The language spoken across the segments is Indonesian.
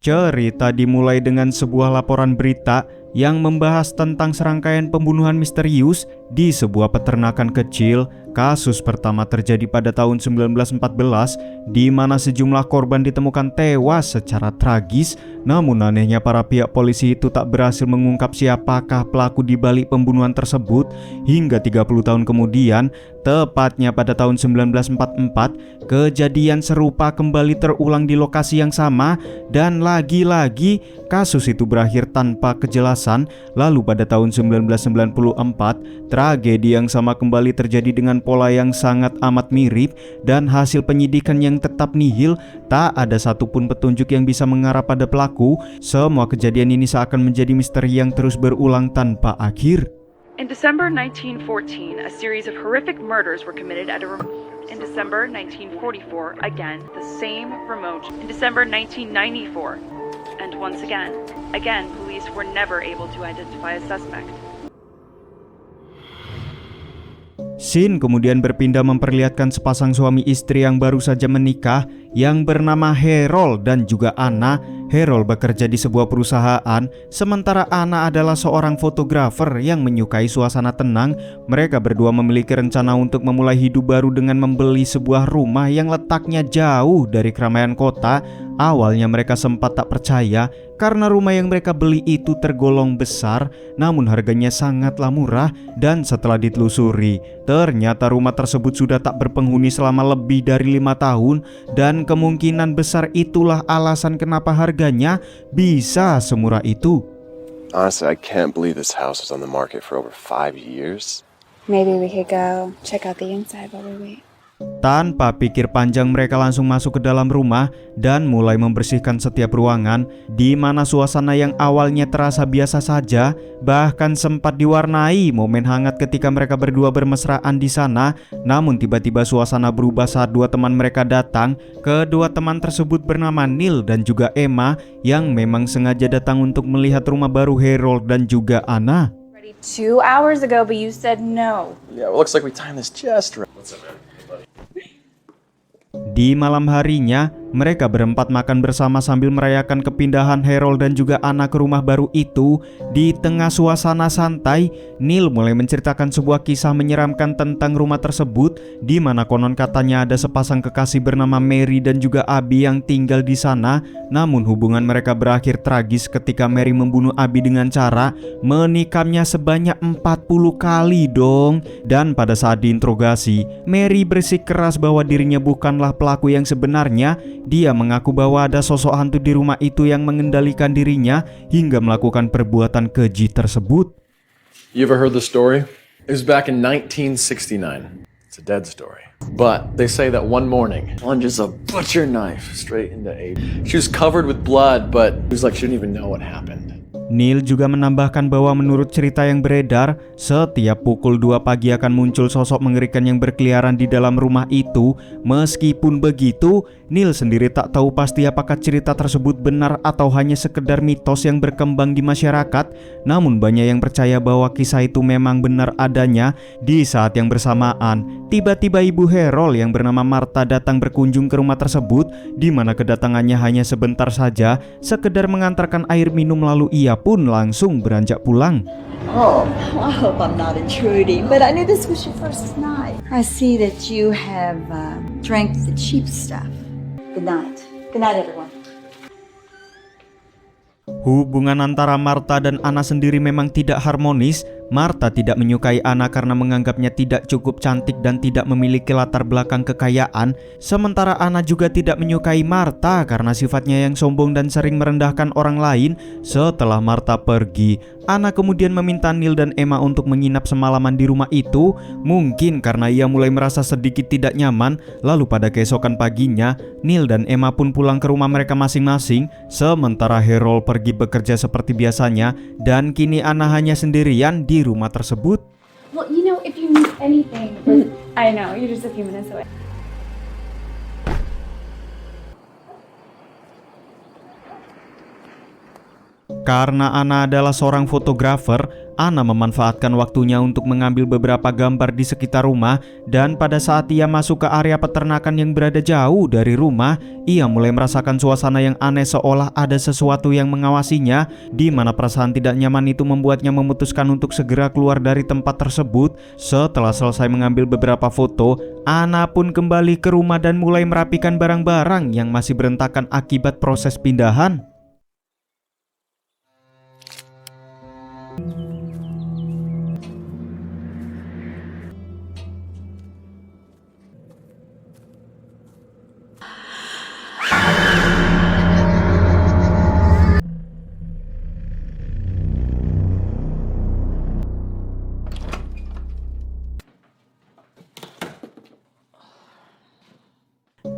Cerita dimulai dengan sebuah laporan berita yang membahas tentang serangkaian pembunuhan misterius di sebuah peternakan kecil. Kasus pertama terjadi pada tahun 1914 di mana sejumlah korban ditemukan tewas secara tragis. Namun anehnya para pihak polisi itu tak berhasil mengungkap siapakah pelaku di balik pembunuhan tersebut hingga 30 tahun kemudian, tepatnya pada tahun 1944, kejadian serupa kembali terulang di lokasi yang sama dan lagi-lagi kasus itu berakhir tanpa kejelasan. Lalu pada tahun 1994, tragedi yang sama kembali terjadi dengan pola yang sangat amat mirip dan hasil penyidikan yang tetap nihil. Tak ada satupun petunjuk yang bisa mengarah pada pelaku. Semua kejadian ini seakan menjadi misteri yang terus berulang tanpa akhir. In December 1914, a series of horrific murders were committed at a In December 1944, again, the same remote. In December 1994, and once again, police were never able to identify a suspect. Scene kemudian berpindah memperlihatkan sepasang suami istri yang baru saja menikah yang bernama Harold dan juga Anna. Harold bekerja di sebuah perusahaan, sementara Anna adalah seorang fotografer yang menyukai suasana tenang. Mereka berdua memiliki rencana untuk memulai hidup baru dengan membeli sebuah rumah yang letaknya jauh dari keramaian kota. Awalnya mereka sempat tak percaya karena rumah yang mereka beli itu tergolong besar, namun harganya sangatlah murah. Dan setelah ditelusuri, ternyata rumah tersebut sudah tak berpenghuni selama lebih dari 5 tahun. Dan kemungkinan besar itulah alasan kenapa harganya bisa semurah itu. Honestly, I can't believe this house was on the market for over 5 years. Maybe we could go check out the inside while we wait. Tanpa pikir panjang mereka langsung masuk ke dalam rumah dan mulai membersihkan setiap ruangan, di mana suasana yang awalnya terasa biasa saja bahkan sempat diwarnai momen hangat ketika mereka berdua bermesraan di sana. Namun tiba-tiba suasana berubah saat dua teman mereka datang. Kedua teman tersebut bernama Neil dan juga Emma yang memang sengaja datang untuk melihat rumah baru Harold dan juga Anna. 2 hours ago, but you said no. Yeah, well, looks like we timed this just right. What's up, man? Di malam harinya, mereka berempat makan bersama sambil merayakan kepindahan Harold dan juga Anna ke rumah baru itu. Di tengah suasana santai, Neil mulai menceritakan sebuah kisah menyeramkan tentang rumah tersebut, di mana konon katanya ada sepasang kekasih bernama Mary dan juga Abby yang tinggal di sana. Namun hubungan mereka berakhir tragis ketika Mary membunuh Abby dengan cara menikamnya sebanyak 40 kali dong. Dan pada saat diinterogasi, Mary bersikeras bahwa dirinya bukanlah pelaku yang sebenarnya. Dia mengaku bahwa ada sosok hantu di rumah itu yang mengendalikan dirinya hingga melakukan perbuatan keji tersebut. You ever heard the story? It was back in 1969. It's a dead story. But they say that one morning, plunges a butcher knife straight into Abby. She was covered with blood, but it was like she didn't even know what happened. Neil juga menambahkan bahwa menurut cerita yang beredar, setiap pukul 2 pagi akan muncul sosok mengerikan yang berkeliaran di dalam rumah itu. Meskipun begitu, Neil sendiri tak tahu pasti apakah cerita tersebut benar atau hanya sekedar mitos yang berkembang di masyarakat. Namun banyak yang percaya bahwa kisah itu memang benar adanya. Di saat yang bersamaan, tiba-tiba ibu Harold yang bernama Martha datang berkunjung ke rumah tersebut, di mana kedatangannya hanya sebentar saja, sekedar mengantarkan air minum lalu ia pun langsung beranjak pulang. Oh, I hope I'm not intruding, but I knew this was your first night. I see that you have drank the cheap stuff. Good night. Good night, everyone. Hubungan antara Martha dan Anna sendiri memang tidak harmonis. Martha tidak menyukai Anna karena menganggapnya tidak cukup cantik dan tidak memiliki latar belakang kekayaan. Sementara Anna juga tidak menyukai Martha karena sifatnya yang sombong dan sering merendahkan orang lain. Setelah Martha pergi, Anna kemudian meminta Neil dan Emma untuk menginap semalaman di rumah itu. Mungkin karena ia mulai merasa sedikit tidak nyaman. Lalu pada keesokan paginya, Neil dan Emma pun pulang ke rumah mereka masing-masing. Sementara Harold pergi bekerja seperti biasanya, dan kini Anna hanya sendirian di rumah tersebut. Well, you know, if you need anything, I know, you're just a few minutes away. Karena Anna adalah seorang fotografer, Anna memanfaatkan waktunya untuk mengambil beberapa gambar di sekitar rumah, dan pada saat ia masuk ke area peternakan yang berada jauh dari rumah, ia mulai merasakan suasana yang aneh seolah ada sesuatu yang mengawasinya, di mana perasaan tidak nyaman itu membuatnya memutuskan untuk segera keluar dari tempat tersebut. Setelah selesai mengambil beberapa foto, Anna pun kembali ke rumah dan mulai merapikan barang-barang yang masih berantakan akibat proses pindahan.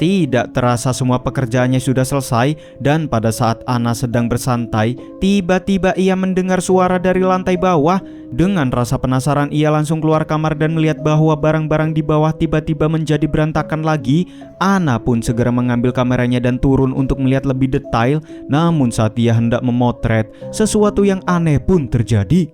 Tidak terasa semua pekerjaannya sudah selesai, dan pada saat Anna sedang bersantai, tiba-tiba ia mendengar suara dari lantai bawah. Dengan rasa penasaran, ia langsung keluar kamar dan melihat bahwa barang-barang di bawah tiba-tiba menjadi berantakan lagi. Anna pun segera mengambil kameranya dan turun untuk melihat lebih detail. Namun saat ia hendak memotret, sesuatu yang aneh pun terjadi.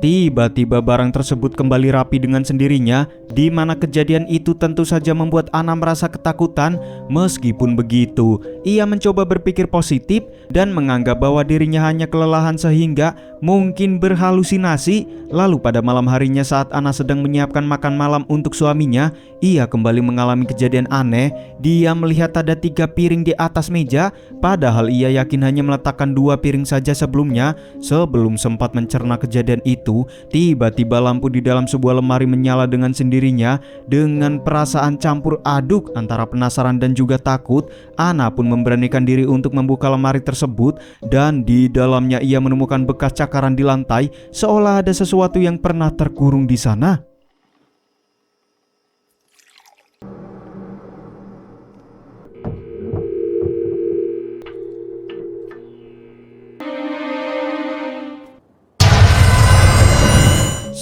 Tiba-tiba barang tersebut kembali rapi dengan sendirinya, di mana kejadian itu tentu saja membuat Anna merasa ketakutan. Meskipun begitu, ia mencoba berpikir positif dan menganggap bahwa dirinya hanya kelelahan sehingga mungkin berhalusinasi. Lalu pada malam harinya saat Anna sedang menyiapkan makan malam untuk suaminya, ia kembali mengalami kejadian aneh. Dia melihat ada 3 piring di atas meja, padahal ia yakin hanya meletakkan 2 piring saja sebelumnya. Sebelum sempat mencerna kejadian itu, tiba-tiba lampu di dalam sebuah lemari menyala dengan sendirinya. Dengan perasaan campur aduk antara penasaran dan juga takut, Anna pun memberanikan diri untuk membuka lemari tersebut, dan di dalamnya ia menemukan bekas cakaran di lantai, seolah ada sesuatu yang pernah terkurung di sana.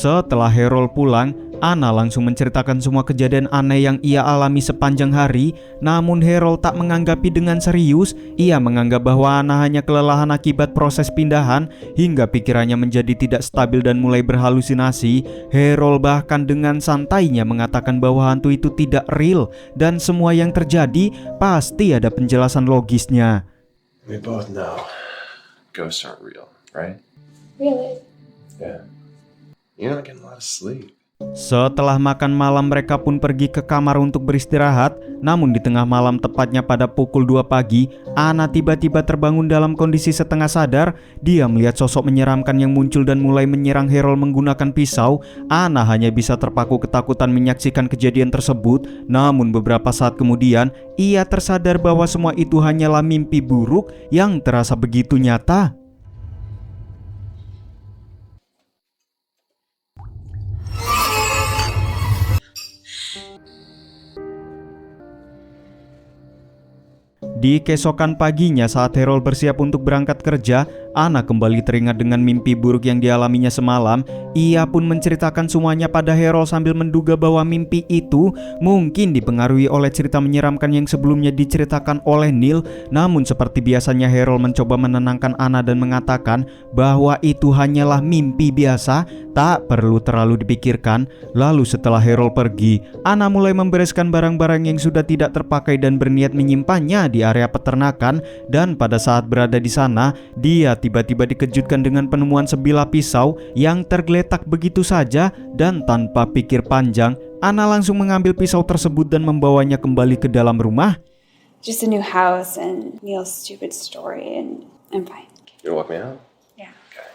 Setelah Harold pulang, Anna langsung menceritakan semua kejadian aneh yang ia alami sepanjang hari. Namun Harold tak menanggapi dengan serius. Ia menganggap bahwa Anna hanya kelelahan akibat proses pindahan, hingga pikirannya menjadi tidak stabil dan mulai berhalusinasi. Harold bahkan dengan santainya mengatakan bahwa hantu itu tidak real, dan semua yang terjadi pasti ada penjelasan logisnya. We both know ghosts aren't real, right? Really? Yeah. You're not getting a lot of sleep. Setelah makan malam, mereka pun pergi ke kamar untuk beristirahat. Namun di tengah malam, tepatnya pada pukul 2 pagi, Anna tiba-tiba terbangun dalam kondisi setengah sadar. Dia melihat sosok menyeramkan yang muncul dan mulai menyerang Harold menggunakan pisau. Anna hanya bisa terpaku ketakutan menyaksikan kejadian tersebut. Namun beberapa saat kemudian, ia tersadar bahwa semua itu hanyalah mimpi buruk yang terasa begitu nyata. Di keesokan paginya saat Harold bersiap untuk berangkat kerja, Anna kembali teringat dengan mimpi buruk yang dialaminya semalam. Ia pun menceritakan semuanya pada Harold sambil menduga bahwa mimpi itu mungkin dipengaruhi oleh cerita menyeramkan yang sebelumnya diceritakan oleh Neil. Namun seperti biasanya Harold mencoba menenangkan Anna dan mengatakan bahwa itu hanyalah mimpi biasa, tak perlu terlalu dipikirkan. Lalu setelah Harold pergi, Anna mulai membereskan barang-barang yang sudah tidak terpakai dan berniat menyimpannya di area peternakan. Dan pada saat berada di sana, dia tiba-tiba dikejutkan dengan penemuan sebilah pisau yang tergeletak begitu saja. Dan tanpa pikir panjang, Anna langsung mengambil pisau tersebut dan membawanya kembali ke dalam rumah. Just a new house and Neil's stupid story, and I'm fine. You gonna walk me out? Yeah. Okay.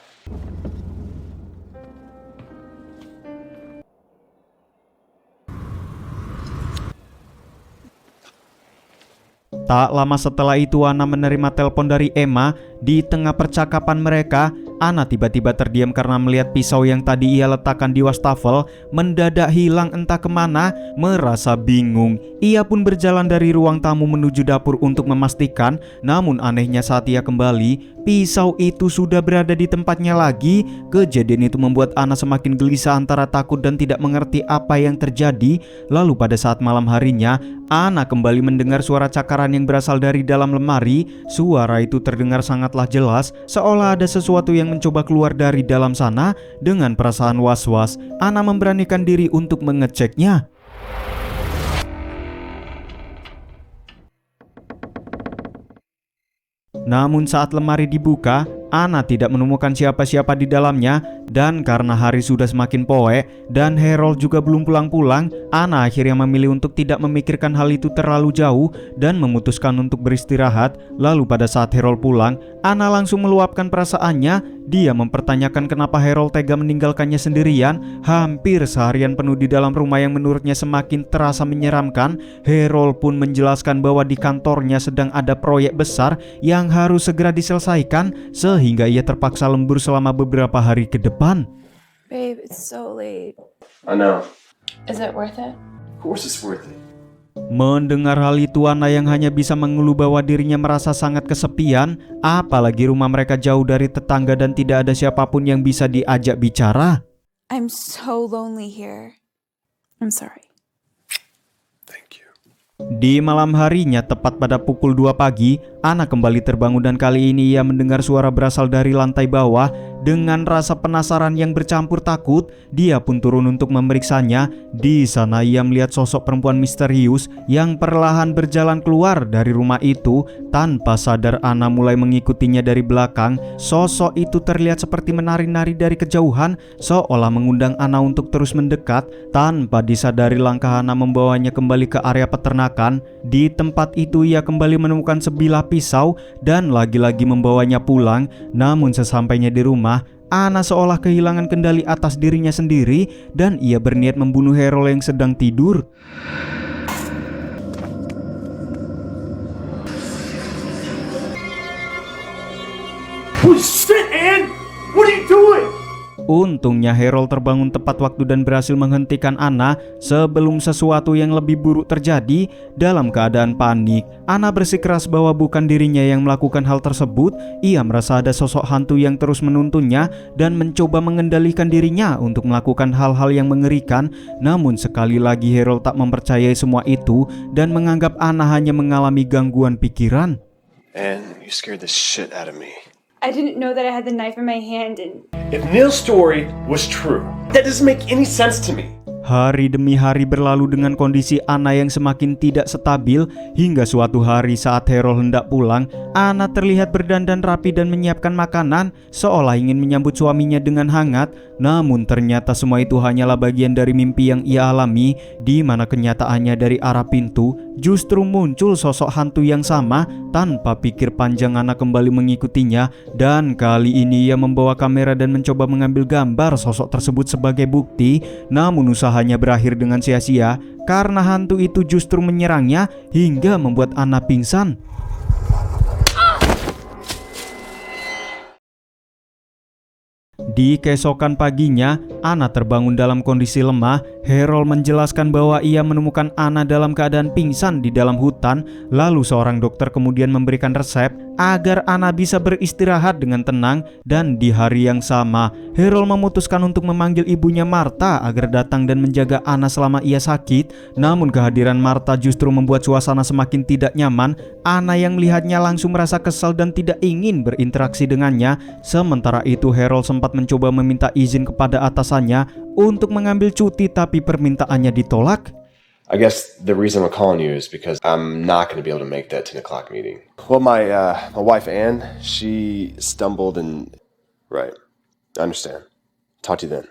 Tak lama setelah itu, Anna menerima telepon dari Emma. Di tengah percakapan mereka, Anna tiba-tiba terdiam karena melihat pisau yang tadi ia letakkan di wastafel mendadak hilang entah kemana. Merasa bingung, ia pun berjalan dari ruang tamu menuju dapur untuk memastikan. Namun anehnya saat ia kembali, pisau itu sudah berada di tempatnya lagi. Kejadian itu membuat Anna semakin gelisah antara takut dan tidak mengerti apa yang terjadi. Lalu pada saat malam harinya, Anna kembali mendengar suara cakaran yang berasal dari dalam lemari. Suara itu terdengar sangatlah jelas, seolah ada sesuatu yang mencoba keluar dari dalam sana. Dengan perasaan was-was, Anna memberanikan diri untuk mengeceknya. Namun saat lemari dibuka, Anna tidak menemukan siapa-siapa di dalamnya. Dan karena hari sudah semakin poek dan Harold juga belum pulang-pulang, Anna akhirnya memilih untuk tidak memikirkan hal itu terlalu jauh dan memutuskan untuk beristirahat. Lalu pada saat Harold pulang, Anna langsung meluapkan perasaannya. Dia mempertanyakan kenapa Harold tega meninggalkannya sendirian hampir seharian penuh di dalam rumah yang menurutnya semakin terasa menyeramkan. Harold pun menjelaskan bahwa di kantornya sedang ada proyek besar yang harus segera diselesaikan, sehingga ia terpaksa lembur selama beberapa hari ke depan. Babe, it's so late. I know. Is it worth it? Of course it's worth it. Mendengar hal itu, Anna yang hanya bisa mengeluh bahwa dirinya merasa sangat kesepian. Apalagi rumah mereka jauh dari tetangga dan tidak ada siapapun yang bisa diajak bicara. I'm so lonely here. I'm sorry. Thank you. Di malam harinya, tepat pada pukul 2 pagi, Anna kembali terbangun dan kali ini ia mendengar suara berasal dari lantai bawah. Dengan rasa penasaran yang bercampur takut, dia pun turun untuk memeriksanya. Di sana ia melihat sosok perempuan misterius yang perlahan berjalan keluar dari rumah itu. Tanpa sadar, Anna mulai mengikutinya dari belakang. Sosok itu terlihat seperti menari-nari dari kejauhan, seolah mengundang Anna untuk terus mendekat. Tanpa disadari, langkah Anna membawanya kembali ke area peternakan. Di tempat itu ia kembali menemukan sebilah pisau dan lagi-lagi membawanya pulang. Namun sesampainya di rumah, Anna seolah kehilangan kendali atas dirinya sendiri dan ia berniat membunuh Harold yang sedang tidur. Holy shit, Ann! What are you doing? Untungnya Harold terbangun tepat waktu dan berhasil menghentikan Anna sebelum sesuatu yang lebih buruk terjadi. Dalam keadaan panik, Anna bersikeras bahwa bukan dirinya yang melakukan hal tersebut. Ia merasa ada sosok hantu yang terus menuntunnya dan mencoba mengendalikan dirinya untuk melakukan hal-hal yang mengerikan. Namun sekali lagi Harold tak mempercayai semua itu dan menganggap Anna hanya mengalami gangguan pikiran. Ann, you scared the shit out of me. I didn't know that I had the knife in my hand and If Neil's story was true, that doesn't make any sense to me. Hari demi hari berlalu dengan kondisi Anna yang semakin tidak stabil. Hingga suatu hari saat Harold hendak pulang, Anna terlihat berdandan rapi dan menyiapkan makanan, seolah ingin menyambut suaminya dengan hangat. Namun ternyata semua itu hanyalah bagian dari mimpi yang ia alami, di mana kenyataannya dari arah pintu justru muncul sosok hantu yang sama. Tanpa pikir panjang, Anna kembali mengikutinya, dan kali ini ia membawa kamera dan mencoba mengambil gambar sosok tersebut sebagai bukti. Namun usahanya berakhir dengan sia-sia karena hantu itu justru menyerangnya hingga membuat Anna pingsan. Di keesokan paginya, Anna terbangun dalam kondisi lemah. Harold menjelaskan bahwa ia menemukan Anna dalam keadaan pingsan di dalam hutan. Lalu seorang dokter kemudian memberikan resep agar Anna bisa beristirahat dengan tenang. Dan di hari yang sama, Harold memutuskan untuk memanggil ibunya Martha agar datang dan menjaga Anna selama ia sakit. Namun kehadiran Martha justru membuat suasana semakin tidak nyaman. Anna yang melihatnya langsung merasa kesal dan tidak ingin berinteraksi dengannya. Sementara itu Harold sempat mencoba meminta izin kepada atasannya untuk mengambil cuti, tapi permintaannya ditolak. I guess the reason I'm calling you is because I'm not going to be able to make that 10 o'clock meeting. Well, my wife, Ann, she stumbled and... Right. I understand. Talk to you then.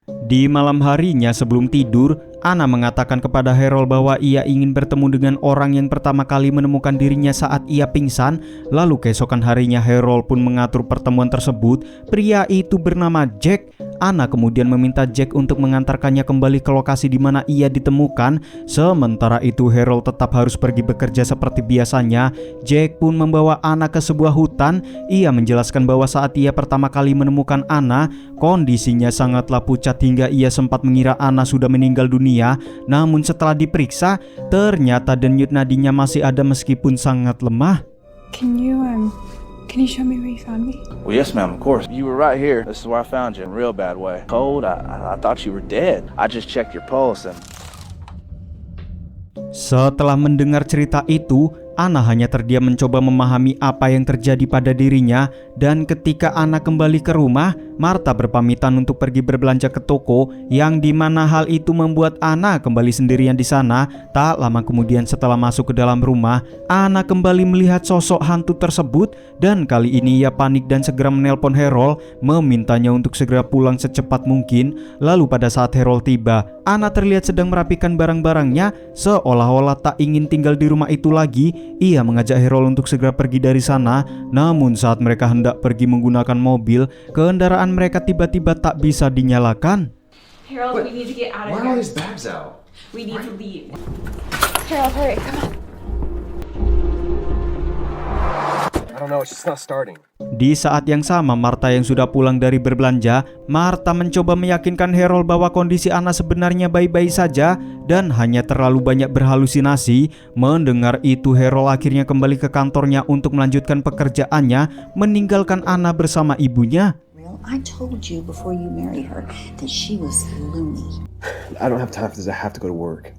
Di malam harinya sebelum tidur, Anna mengatakan kepada Harold bahwa ia ingin bertemu dengan orang yang pertama kali menemukan dirinya saat ia pingsan. Lalu keesokan harinya Harold pun mengatur pertemuan tersebut. Pria itu bernama Jack. Anna kemudian meminta Jack untuk mengantarkannya kembali ke lokasi di mana ia ditemukan. Sementara itu Harold tetap harus pergi bekerja seperti biasanya. Jack pun membawa Anna ke sebuah hutan. Ia menjelaskan bahwa saat ia pertama kali menemukan Anna, kondisinya sangatlah pucat hingga ia sempat mengira Anna sudah meninggal dunia. Namun setelah diperiksa, ternyata denyut nadinya masih ada meskipun sangat lemah. Can you show me where you found me? Well, yes, ma'am, of course. You were right here. This is where I found you in a real bad way. Cold, I thought you were dead. I just checked your pulse and... Setelah mendengar cerita itu, Anna hanya terdiam mencoba memahami apa yang terjadi pada dirinya. Dan ketika Anna kembali ke rumah, Martha berpamitan untuk pergi berbelanja ke toko, yang dimana hal itu membuat Anna kembali sendirian di sana. Tak lama kemudian setelah masuk ke dalam rumah, Anna kembali melihat sosok hantu tersebut. Dan kali ini ia panik dan segera menelpon Harold, memintanya untuk segera pulang secepat mungkin. Lalu pada saat Harold tiba, Anna terlihat sedang merapikan barang-barangnya, seolah-olah tak ingin tinggal di rumah itu lagi. Ia mengajak Harold untuk segera pergi dari sana. Namun saat mereka hendak pergi menggunakan mobil, kendaraan mereka tiba-tiba tak bisa dinyalakan. Harold, we need to get out of Why are here. all these bags out? We need to leave. Harold, hurry, come on. I don't know, it's just not starting. Di saat yang sama, Martha yang sudah pulang dari berbelanja, Martha mencoba meyakinkan Harold bahwa kondisi Anna sebenarnya baik-baik saja dan hanya terlalu banyak berhalusinasi. Mendengar itu, Harold akhirnya kembali ke kantornya untuk melanjutkan pekerjaannya, meninggalkan Anna bersama ibunya. I told you before you marry her that she was loony. I don't have time for this, I have to go to work.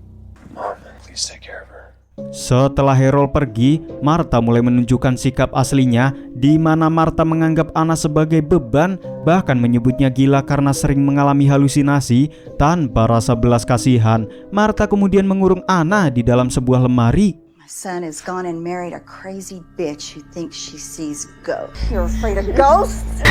Mom, please take care of her. Setelah Harold pergi, Martha mulai menunjukkan sikap aslinya, di mana Martha menganggap Anna sebagai beban, bahkan menyebutnya gila karena sering mengalami halusinasi. Tanpa rasa belas kasihan, Martha kemudian mengurung Anna di dalam sebuah lemari. My son has gone and married a crazy bitch who thinks she sees ghosts. You're afraid of ghosts?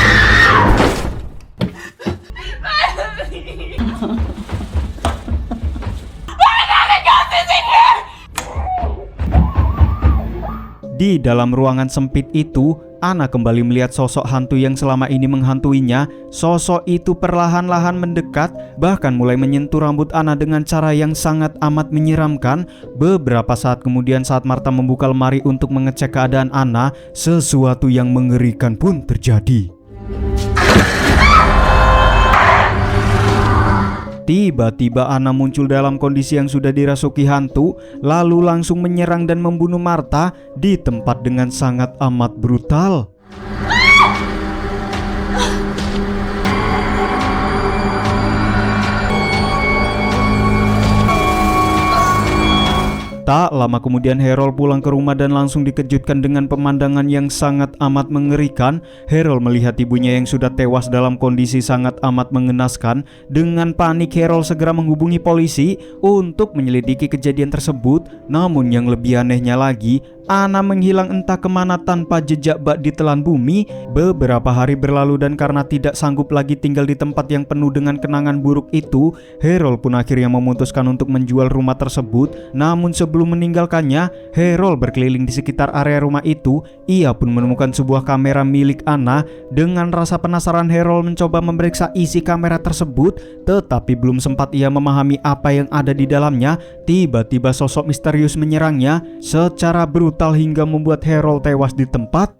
Di dalam ruangan sempit itu, Anna kembali melihat sosok hantu yang selama ini menghantuinya. Sosok itu perlahan-lahan mendekat, bahkan mulai menyentuh rambut Anna dengan cara yang sangat amat menyeramkan. Beberapa saat kemudian saat Martha membuka lemari untuk mengecek keadaan Anna, sesuatu yang mengerikan pun terjadi. Tiba-tiba Anna muncul dalam kondisi yang sudah dirasuki hantu, lalu langsung menyerang dan membunuh Martha di tempat dengan sangat amat brutal. Tak lama kemudian Harold pulang ke rumah dan langsung dikejutkan dengan pemandangan yang sangat amat mengerikan. Harold melihat ibunya yang sudah tewas dalam kondisi sangat amat mengenaskan. Dengan panik Harold segera menghubungi polisi untuk menyelidiki kejadian tersebut. Namun yang lebih anehnya lagi, Anna menghilang entah kemana tanpa jejak bak ditelan bumi. Beberapa hari berlalu dan karena tidak sanggup lagi tinggal di tempat yang penuh dengan kenangan buruk itu, Harold pun akhirnya memutuskan untuk menjual rumah tersebut. Namun sebelum meninggalkannya, Harold berkeliling di sekitar area rumah itu. Ia pun menemukan sebuah kamera milik Anna. Dengan rasa penasaran, Harold mencoba memeriksa isi kamera tersebut, tetapi belum sempat ia memahami apa yang ada di dalamnya, tiba-tiba sosok misterius menyerangnya secara brutal hingga membuat Harold tewas di tempat.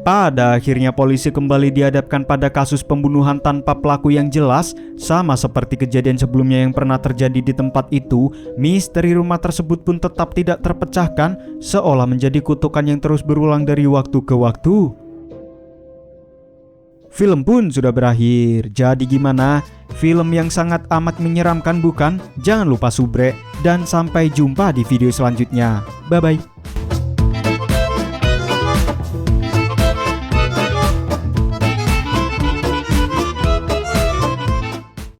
Pada akhirnya polisi kembali dihadapkan pada kasus pembunuhan tanpa pelaku yang jelas. Sama seperti kejadian sebelumnya yang pernah terjadi di tempat itu, misteri rumah tersebut pun tetap tidak terpecahkan, seolah menjadi kutukan yang terus berulang dari waktu ke waktu. Film pun sudah berakhir. Jadi gimana? Film yang sangat amat menyeramkan bukan? Jangan lupa subrek dan sampai jumpa di video selanjutnya. Bye bye.